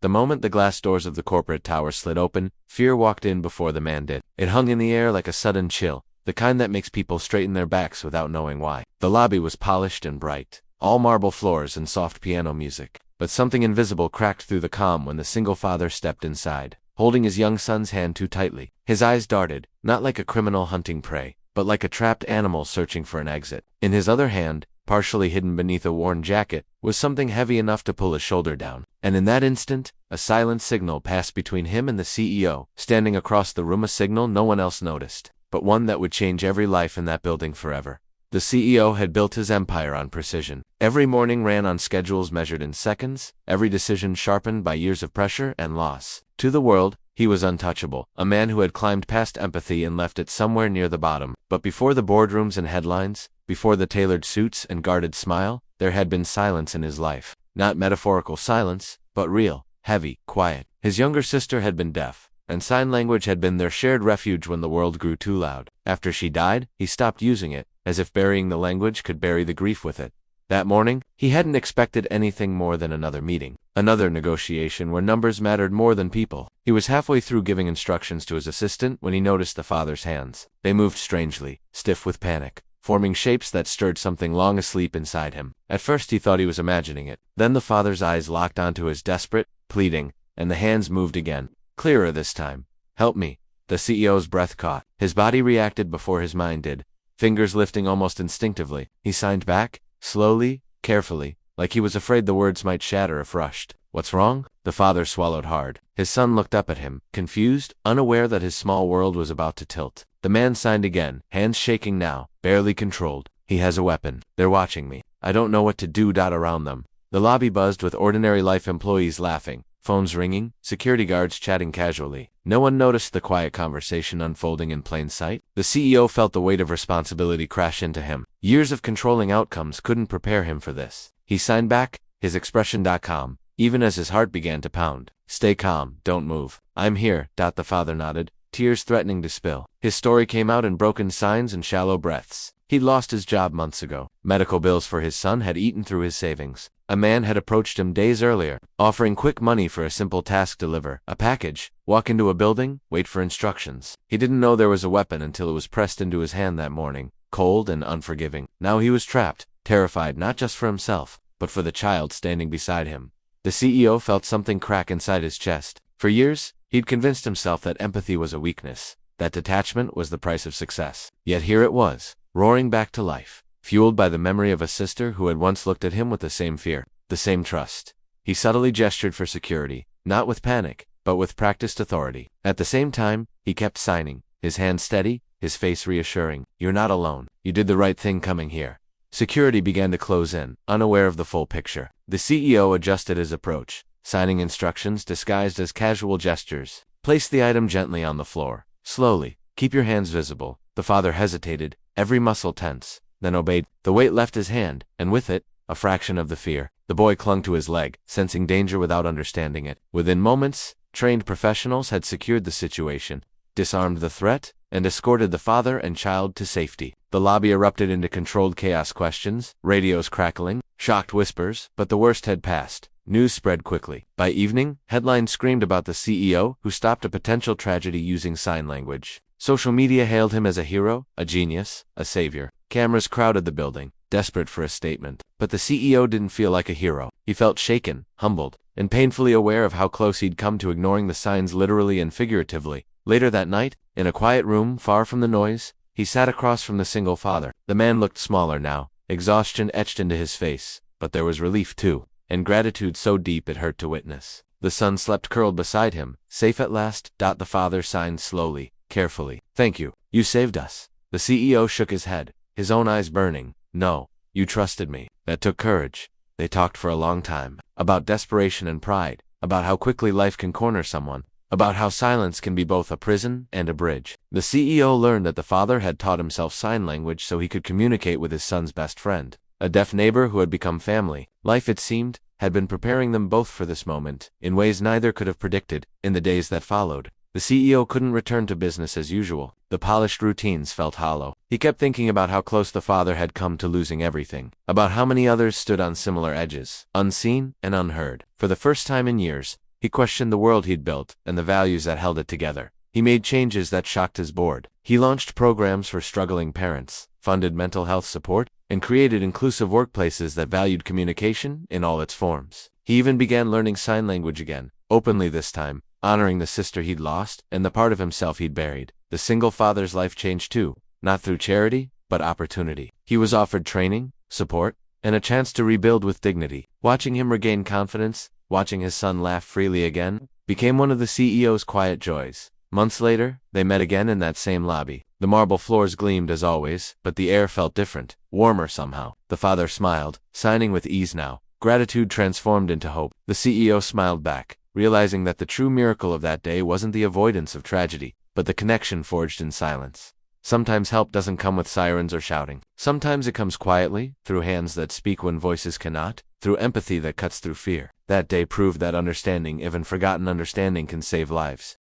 The moment the glass doors of the corporate tower slid open, fear walked in before the man did. It hung in the air like a sudden chill, the kind that makes people straighten their backs without knowing why. The lobby was polished and bright, all marble floors and soft piano music. But something invisible cracked through the calm when the single father stepped inside, holding his young son's hand too tightly. His eyes darted, not like a criminal hunting prey, but like a trapped animal searching for an exit. In his other hand, partially hidden beneath a worn jacket, was something heavy enough to pull his shoulder down. And in that instant, a silent signal passed between him and the CEO, standing across the room, a signal no one else noticed, but one that would change every life in that building forever. The CEO had built his empire on precision. Every morning ran on schedules measured in seconds, every decision sharpened by years of pressure and loss. To the world, he was untouchable, a man who had climbed past empathy and left it somewhere near the bottom. But before the boardrooms and headlines, before the tailored suits and guarded smile, there had been silence in his life. Not metaphorical silence, but real, heavy, quiet. His younger sister had been deaf, and sign language had been their shared refuge when the world grew too loud. After she died, he stopped using it, as if burying the language could bury the grief with it. That morning, he hadn't expected anything more than another meeting, another negotiation where numbers mattered more than people. He was halfway through giving instructions to his assistant when he noticed the father's hands. They moved strangely, stiff with panic, forming shapes that stirred something long asleep inside him. At first he thought he was imagining it. Then the father's eyes locked onto his, desperate, pleading, and the hands moved again, clearer this time. "Help me." The CEO's breath caught. His body reacted before his mind did, fingers lifting almost instinctively. He signed back, slowly, carefully, like he was afraid the words might shatter if rushed. "What's wrong?" The father swallowed hard. His son looked up at him, confused, unaware that his small world was about to tilt. The man signed again, hands shaking now, barely controlled. "He has a weapon. They're watching me. I don't know what to do." Around them, the lobby buzzed with ordinary life employees laughing, phones ringing, security guards chatting casually. No one noticed the quiet conversation unfolding in plain sight. The CEO felt the weight of responsibility crash into him. Years of controlling outcomes couldn't prepare him for this. He signed back, his expression calm, even as his heart began to pound. "Stay calm, don't move. I'm here." The father nodded, tears threatening to spill. His story came out in broken signs and shallow breaths. He'd lost his job months ago. Medical bills for his son had eaten through his savings. A man had approached him days earlier, offering quick money for a simple task: deliver a package, walk into a building, wait for instructions. He didn't know there was a weapon until it was pressed into his hand that morning, cold and unforgiving. Now he was trapped, terrified not just for himself, but for the child standing beside him. The CEO felt something crack inside his chest. For years, he'd convinced himself that empathy was a weakness, that detachment was the price of success. Yet here it was, roaring back to life, fueled by the memory of a sister who had once looked at him with the same fear, the same trust. He subtly gestured for security, not with panic, but with practiced authority. At the same time, he kept signing, his hand steady, his face reassuring. "You're not alone. You did the right thing coming here." Security began to close in, unaware of the full picture. The CEO adjusted his approach, signing instructions disguised as casual gestures. "Place the item gently on the floor. Slowly. Keep your hands visible." The father hesitated, every muscle tense, then obeyed. The weight left his hand, and with it, a fraction of the fear. The boy clung to his leg, sensing danger without understanding it. Within moments, trained professionals had secured the situation, disarmed the threat, and escorted the father and child to safety. The lobby erupted into controlled chaos, questions, radios crackling, shocked whispers, but the worst had passed. News spread quickly. By evening, headlines screamed about the CEO who stopped a potential tragedy using sign language. Social media hailed him as a hero, a genius, a savior. Cameras crowded the building, desperate for a statement. But the CEO didn't feel like a hero. He felt shaken, humbled, and painfully aware of how close he'd come to ignoring the signs literally and figuratively. Later that night, in a quiet room far from the noise, he sat across from the single father. The man looked smaller now, exhaustion etched into his face, but there was relief too, and gratitude so deep it hurt to witness. The son slept curled beside him, safe at last. The father signed slowly, carefully. "Thank you. You saved us." The CEO shook his head, his own eyes burning. "No, you trusted me." That took courage. They talked for a long time, about desperation and pride, about how quickly life can corner someone, about how silence can be both a prison and a bridge. The CEO learned that the father had taught himself sign language so he could communicate with his son's best friend, a deaf neighbor who had become family. Life, it seemed, had been preparing them both for this moment, in ways neither could have predicted. In the days that followed, the CEO couldn't return to business as usual. The polished routines felt hollow. He kept thinking about how close the father had come to losing everything, about how many others stood on similar edges, unseen and unheard. For the first time in years, He questioned the world he'd built and the values that held it together. He made changes that shocked his board. He launched programs for struggling parents, funded mental health support, and created inclusive workplaces that valued communication in all its forms. He even began learning sign language again, openly this time, honoring the sister he'd lost and the part of himself he'd buried. The single father's life changed too, not through charity, but opportunity. He was offered training, support, and a chance to rebuild with dignity. Watching him regain confidence, watching his son laugh freely again, became one of the CEO's quiet joys. Months later, they met again in that same lobby. The marble floors gleamed as always, but the air felt different, warmer somehow. The father smiled, signing with ease now. Gratitude transformed into hope. The CEO smiled back, realizing that the true miracle of that day wasn't the avoidance of tragedy, but the connection forged in silence. Sometimes help doesn't come with sirens or shouting. Sometimes it comes quietly, through hands that speak when voices cannot, through empathy that cuts through fear. That day proved that understanding, even forgotten understanding, can save lives.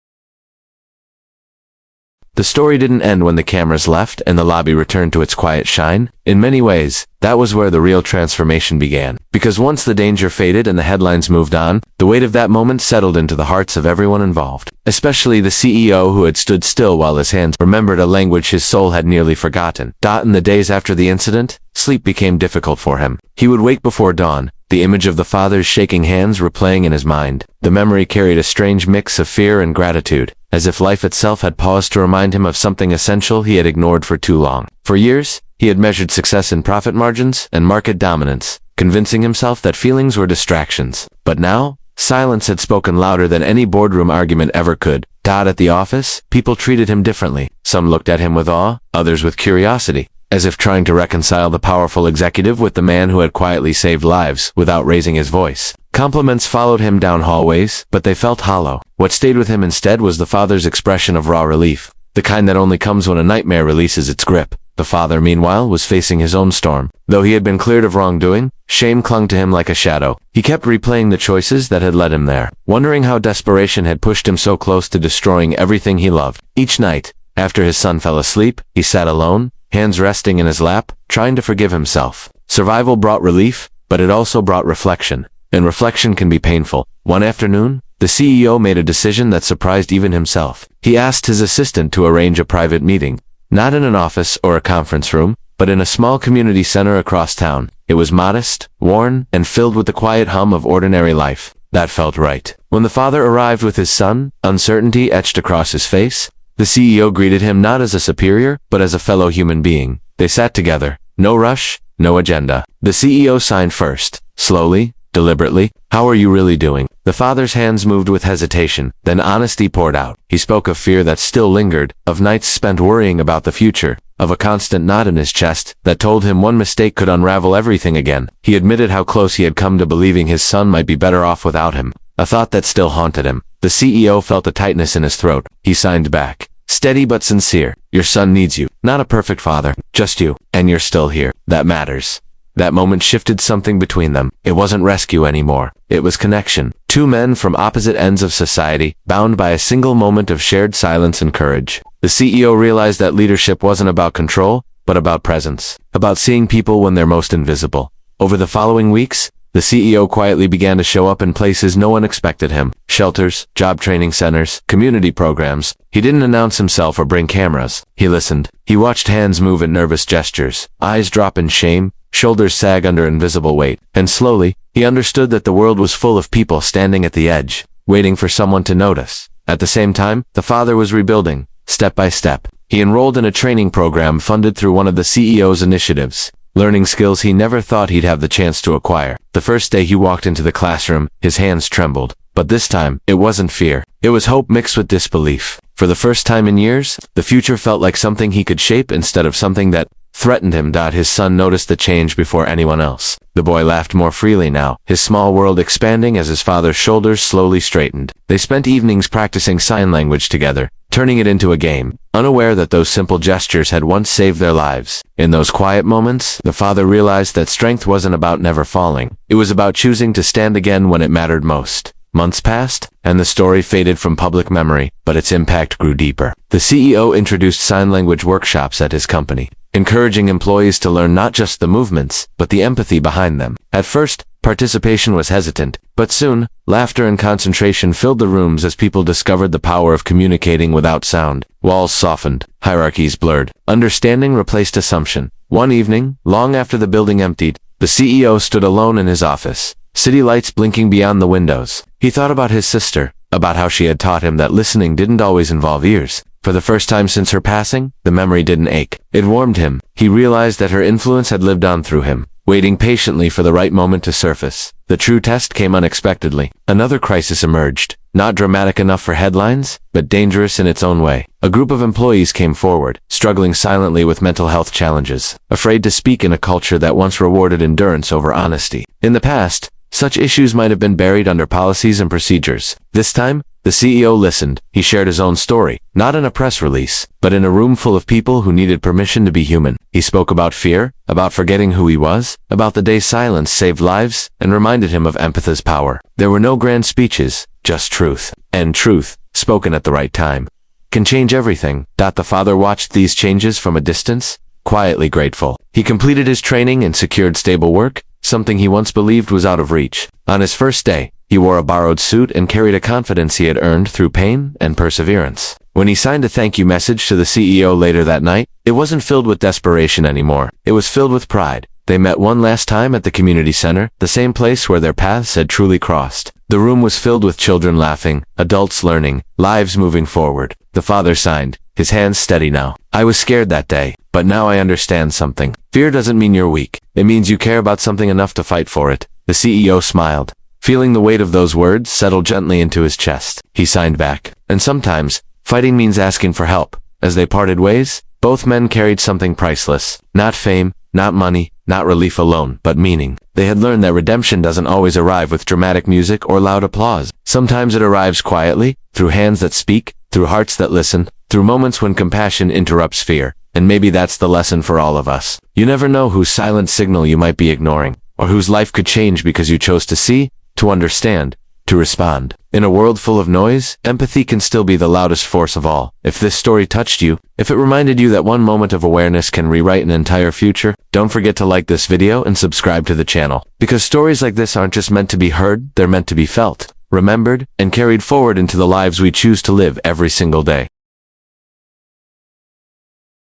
The story didn't end when the cameras left and the lobby returned to its quiet shine. In many ways, that was where the real transformation began. Because once the danger faded and the headlines moved on, the weight of that moment settled into the hearts of everyone involved. Especially the CEO, who had stood still while his hands remembered a language his soul had nearly forgotten. In the days after the incident, sleep became difficult for him. He would wake before dawn, the image of the father's shaking hands replaying in his mind. The memory carried a strange mix of fear and gratitude, as if life itself had paused to remind him of something essential he had ignored for too long. For years, he had measured success in profit margins and market dominance, convincing himself that feelings were distractions. But now, silence had spoken louder than any boardroom argument ever could. At the office, people treated him differently. Some looked at him with awe, others with curiosity, as if trying to reconcile the powerful executive with the man who had quietly saved lives without raising his voice. Compliments followed him down hallways, but they felt hollow. What stayed with him instead was the father's expression of raw relief, the kind that only comes when a nightmare releases its grip. The father, meanwhile, was facing his own storm. Though he had been cleared of wrongdoing, shame clung to him like a shadow. He kept replaying the choices that had led him there, wondering how desperation had pushed him so close to destroying everything he loved. Each night, after his son fell asleep, he sat alone, hands resting in his lap, trying to forgive himself. Survival brought relief, but it also brought reflection. And reflection can be painful. One afternoon, the CEO made a decision that surprised even himself. He asked his assistant to arrange a private meeting, not in an office or a conference room, but in a small community center across town. It was modest, worn, and filled with the quiet hum of ordinary life. That felt right. When the father arrived with his son, uncertainty etched across his face, the CEO greeted him not as a superior, but as a fellow human being. They sat together. No rush, no agenda. The CEO signed first, slowly, deliberately. "How are you really doing?" The father's hands moved with hesitation, then honesty poured out. He spoke of fear that still lingered, of nights spent worrying about the future, of a constant knot in his chest that told him one mistake could unravel everything again. He admitted how close he had come to believing his son might be better off without him, a thought that still haunted him. The CEO felt a tightness in his throat. He signed back, steady but sincere. "Your son needs you. Not a perfect father, just you. And you're still here. That matters." That moment shifted something between them. It wasn't rescue anymore. It was connection. Two men from opposite ends of society, bound by a single moment of shared silence and courage. The CEO realized that leadership wasn't about control, but about presence. About seeing people when they're most invisible. Over the following weeks, the CEO quietly began to show up in places no one expected him. Shelters, job training centers, community programs. He didn't announce himself or bring cameras. He listened. He watched hands move in nervous gestures, eyes drop in shame, shoulders sag under invisible weight. And slowly, he understood that the world was full of people standing at the edge, waiting for someone to notice. At the same time, the father was rebuilding, step by step. He enrolled in a training program funded through one of the CEO's initiatives, learning skills he never thought he'd have the chance to acquire. The first day he walked into the classroom, his hands trembled. But this time, it wasn't fear. It was hope mixed with disbelief. For the first time in years, the future felt like something he could shape instead of something that threatened him. His son noticed the change before anyone else. The boy laughed more freely now, his small world expanding as his father's shoulders slowly straightened. They spent evenings practicing sign language together, turning it into a game, unaware that those simple gestures had once saved their lives. In those quiet moments, the father realized that strength wasn't about never falling. It was about choosing to stand again when it mattered most. Months passed, and the story faded from public memory, but its impact grew deeper. The CEO introduced sign language workshops at his company, encouraging employees to learn not just the movements, but the empathy behind them. At first, Participation was hesitant, but soon, laughter and concentration filled the rooms as people discovered the power of communicating without sound. Walls softened, hierarchies blurred, understanding replaced assumption. One evening, long after the building emptied, the CEO stood alone in his office, city lights blinking beyond the windows. He thought about his sister, about how she had taught him that listening didn't always involve ears. For the first time since her passing, the memory didn't ache. It warmed him. He realized that her influence had lived on through him, waiting patiently for the right moment to surface. The true test came unexpectedly. Another crisis emerged, not dramatic enough for headlines, but dangerous in its own way. A group of employees came forward, struggling silently with mental health challenges, afraid to speak in a culture that once rewarded endurance over honesty. In the past, such issues might have been buried under policies and procedures. This time, the CEO listened. He shared his own story, not in a press release, but in a room full of people who needed permission to be human. He spoke about fear, about forgetting who he was, about the day silence saved lives, and reminded him of empathy's power. There were no grand speeches, just truth. And truth, spoken at the right time, can change everything. The father watched these changes from a distance, quietly grateful. He completed his training and secured stable work, something he once believed was out of reach. On his first day, he wore a borrowed suit and carried a confidence he had earned through pain and perseverance. When he signed a thank you message to the CEO later that night, it wasn't filled with desperation anymore. It was filled with pride. They met one last time at the community center, the same place where their paths had truly crossed. The room was filled with children laughing, adults learning, lives moving forward. The father signed, his hands steady now. I was scared that day, but now I understand something. Fear doesn't mean you're weak. It means you care about something enough to fight for it. The CEO smiled, feeling the weight of those words settle gently into his chest. He signed back. And sometimes, fighting means asking for help. As they parted ways, both men carried something priceless. Not fame, not money, not relief alone, but meaning. They had learned that redemption doesn't always arrive with dramatic music or loud applause. Sometimes it arrives quietly, through hands that speak, through hearts that listen, through moments when compassion interrupts fear. And maybe that's the lesson for all of us. You never know whose silent signal you might be ignoring, or whose life could change because you chose to see, to understand, to respond. In a world full of noise, empathy can still be the loudest force of all. If this story touched you, if it reminded you that one moment of awareness can rewrite an entire future, don't forget to like this video and subscribe to the channel. Because stories like this aren't just meant to be heard, they're meant to be felt, remembered, and carried forward into the lives we choose to live every single day.